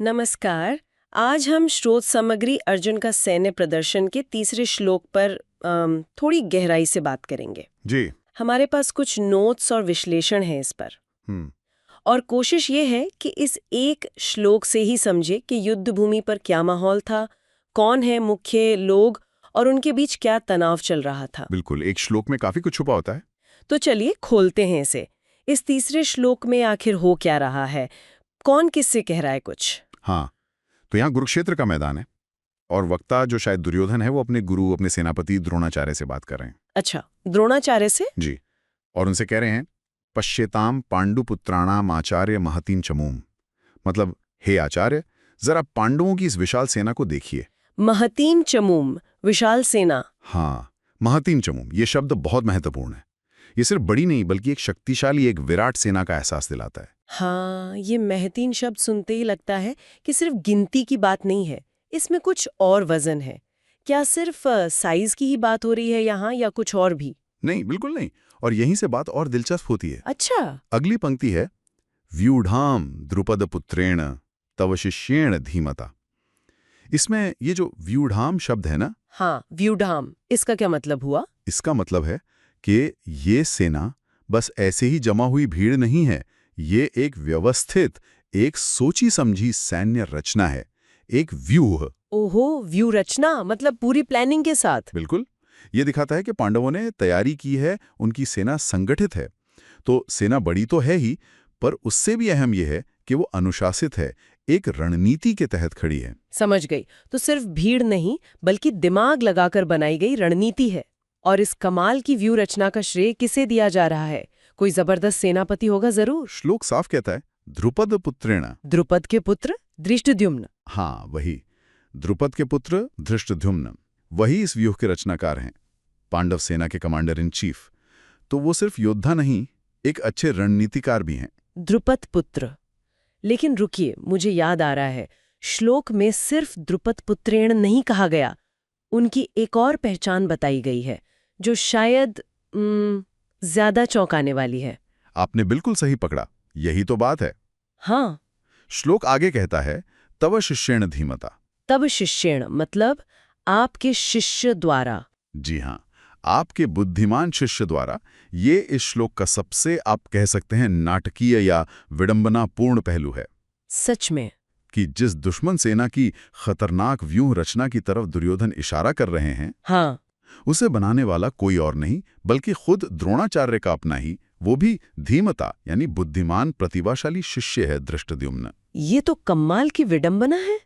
नमस्कार। आज हम स्रोत सामग्री अर्जुन का सैन्य प्रदर्शन के तीसरे श्लोक पर थोड़ी गहराई से बात करेंगे। जी। हमारे पास कुछ नोट्स और विश्लेषण है इस पर। और कोशिश ये है कि इस एक श्लोक से ही समझे कि युद्ध भूमि पर क्या माहौल था, कौन है मुख्य लोग और उनके बीच क्या तनाव चल रहा था। बिल्कुल, एक श्लोक में काफी कुछ छुपा होता है। तो चलिए खोलते हैं इसे। इस तीसरे श्लोक में आखिर हो क्या रहा है, कौन किससे कह रहा है कुछ। हाँ, तो यहाँ कुरुक्षेत्र का मैदान है और वक्ता जो शायद दुर्योधन है वो अपने गुरु, अपने सेनापति द्रोणाचार्य से बात कर रहे हैं। अच्छा, द्रोणाचार्य से। जी। और उनसे कह रहे हैं, पश्येताम पांडुपुत्राणाम आचार्य महतीम चमूम। मतलब, हे आचार्य, जरा पांडवों की इस विशाल सेना को देखिए। महतीम चमूम, विशाल सेना। हाँ, महतीम चमूम, ये शब्द बहुत महत्वपूर्ण है। ये सिर्फ बड़ी नहीं बल्कि एक शक्तिशाली, एक विराट सेना का एहसास दिलाता है। हाँ, ये महतीम शब्द सुनते ही लगता है कि सिर्फ गिनती की बात नहीं है, इसमें कुछ और वजन है। क्या सिर्फ साइज की ही बात हो रही है यहाँ या कुछ और भी? नहीं, बिल्कुल नहीं। और यहीं से बात और दिलचस्प होती है। अच्छा। अगली पंक्ति है, व्यूढ़ाम द्रुपदपुत्रेण तव शिष्येण धीमता। इसमें ये जो व्यूढ़ाम शब्द है ना, हाँ, व्यूढ़ाम, इसका क्या मतलब हुआ? इसका मतलब है कि ये सेना बस ऐसे ही जमा हुई भीड़ नहीं है। ये एक व्यवस्थित, एक सोची समझी सैन्य रचना है, एक व्यूह। ओहो, व्यू रचना, मतलब पूरी प्लानिंग के साथ। बिल्कुल। ये दिखाता है कि पांडवों ने तैयारी की है, उनकी सेना संगठित है। तो सेना बड़ी तो है ही, पर उससे भी अहम यह है कि वो अनुशासित है, एक रणनीति के तहत खड़ी है। समझ गई। तो सिर्फ भीड़ नहीं बल्कि दिमाग लगाकर बनाई गई रणनीति है। और इस कमाल की व्यू रचना का श्रेय किसे दिया जा रहा है? कोई जबरदस्त सेनापति होगा जरूर। श्लोक साफ कहता है, ध्रुपद पुत्रेण। द्रुपद के पुत्र धृष्टद्युम्न। हाँ, वही, द्रुपद के पुत्र धृष्टद्युम्न, वही इस व्यूह के रचनाकार हैं, पांडव सेना के कमांडर इन चीफ। तो वो सिर्फ योद्धा नहीं, एक अच्छे रणनीतिकार भी हैं। द्रुपद पुत्र। लेकिन रुकिए, मुझे याद आ रहा है, श्लोक में सिर्फ द्रुपद पुत्रेण नहीं कहा गया, उनकी एक और पहचान बताई गई है जो शायद ज्यादा चौंकाने वाली है। आपने बिल्कुल सही पकड़ा, यही तो बात है। हाँ। श्लोक आगे कहता है, तव शिष्येण धीमता। तब शिष्येण मतलब आपके शिष्य द्वारा। जी हाँ, आपके बुद्धिमान शिष्य द्वारा। ये इस श्लोक का सबसे, आप कह सकते हैं, नाटकीय या विडंबनापूर्ण पहलू है। सच में कि जिस दुश्मन सेना की खतरनाक व्यूह रचना की तरफ दुर्योधन इशारा कर रहे हैं, हाँ, उसे बनाने वाला कोई और नहीं बल्कि खुद द्रोणाचार्य का अपना ही, वो भी धीमता यानी बुद्धिमान प्रतिभाशाली शिष्य है, धृष्टद्युम्न। ये तो कमाल की विडंबना है।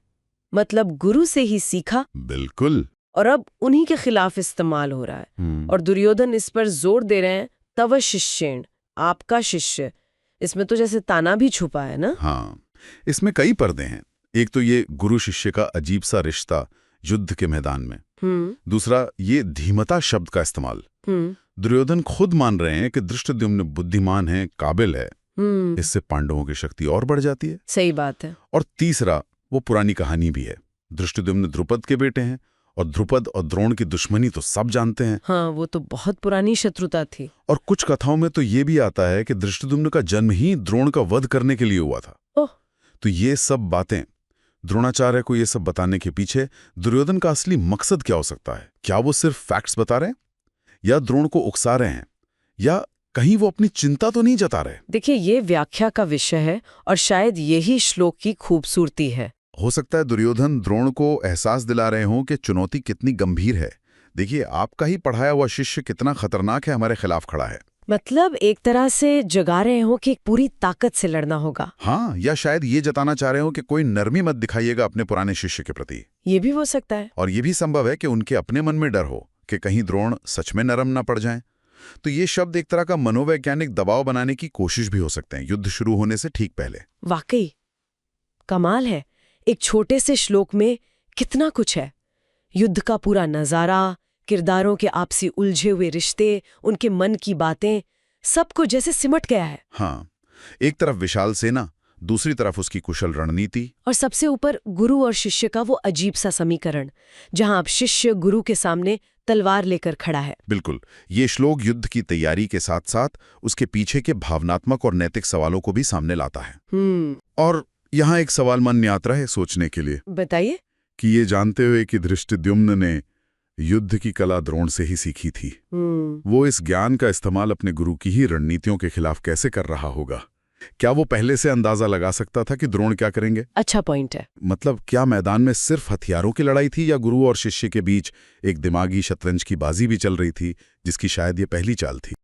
मतलब गुरु से ही सीखा। बिल्कुल। और अब उन्हीं के खिलाफ इस्तेमाल हो रहा है। और दुर्योधन इस पर जोर दे रहे हैं, तव शिष्येण, आपका शिष्य। इसमें तो जैसे ताना भी छुपा है ना। हाँ, इसमें कई पर्दे हैं। एक तो ये गुरु शिष्य का अजीब सा रिश्ता युद्ध के मैदान में। दूसरा, ये धीमता शब्द का इस्तेमाल। दुर्योधन खुद मान रहे हैं कि धृष्टद्युम्न बुद्धिमान है, काबिल है। इससे पांडवों की शक्ति और बढ़ जाती है। सही बात है। और तीसरा, वो पुरानी कहानी भी है। धृष्टद्युम्न द्रुपद के बेटे हैं और द्रुपद और द्रोण की दुश्मनी तो सब जानते हैं। हाँ, वो तो बहुत पुरानी शत्रुता थी। और कुछ कथाओं में तो ये भी आता है कि धृष्टद्युम्न का जन्म ही द्रोण का वध करने के लिए हुआ था। ओह। तो ये सब बातें, द्रोणाचार्य को ये सब बताने के पीछे दुर्योधन का असली मकसद क्या हो सकता है? क्या वो सिर्फ फैक्ट्स बता रहे हैं, या द्रोण को उकसा रहे हैं, या कहीं वो अपनी चिंता तो नहीं जता रहे? देखिए, ये व्याख्या का विषय है और शायद यही श्लोक की खूबसूरती है। हो सकता है दुर्योधन द्रोण को एहसास दिला रहे हों कि चुनौती कितनी गंभीर है। देखिए, आपका ही पढ़ाया हुआ शिष्य कितना खतरनाक है, हमारे खिलाफ खड़ा है। मतलब एक तरह से जगा रहे हो कि पूरी ताकत से लड़ना होगा। हाँ, या शायद ये जताना चाह रहे हो कि कोई नरमी मत दिखाइएगा अपने पुराने शिष्य के प्रति। ये भी हो सकता है। और ये भी संभव है कि उनके अपने मन में डर हो कि कहीं द्रोण सच में नरम ना पड़ जाएं। तो ये शब्द एक तरह का मनोवैज्ञानिक दबाव बनाने की कोशिश भी हो सकते हैं, युद्ध शुरू होने से ठीक पहले। वाकई कमाल है, एक छोटे से श्लोक में कितना कुछ है। युद्ध का पूरा नजारा, किरदारों के आपसी उलझे हुए रिश्ते, उनके मन की बातें, सब कुछ जैसे सिमट गया है। हाँ, एक तरफ विशाल सेना, दूसरी तरफ उसकी कुशल रणनीति, और सबसे ऊपर गुरु और शिष्य का वो अजीब सा समीकरण, जहां अब शिष्य गुरु के सामने तलवार लेकर खड़ा है। बिल्कुल। ये श्लोक युद्ध की तैयारी के साथ साथ उसके पीछे के भावनात्मक और नैतिक सवालों को भी सामने लाता है। और यहाँ एक सवाल मन यात्रा है सोचने के लिए बताइए। कि ये जानते हुए कि धृष्टद्युम्न ने युद्ध की कला द्रोण से ही सीखी थी, वो इस ज्ञान का इस्तेमाल अपने गुरु की ही रणनीतियों के खिलाफ कैसे कर रहा होगा? क्या वो पहले से अंदाजा लगा सकता था कि द्रोण क्या करेंगे? अच्छा पॉइंट है। मतलब क्या मैदान में सिर्फ हथियारों की लड़ाई थी या गुरु और शिष्य के बीच एक दिमागी शतरंज की बाजी भी चल रही थी, जिसकी शायद ये पहली चाल थी?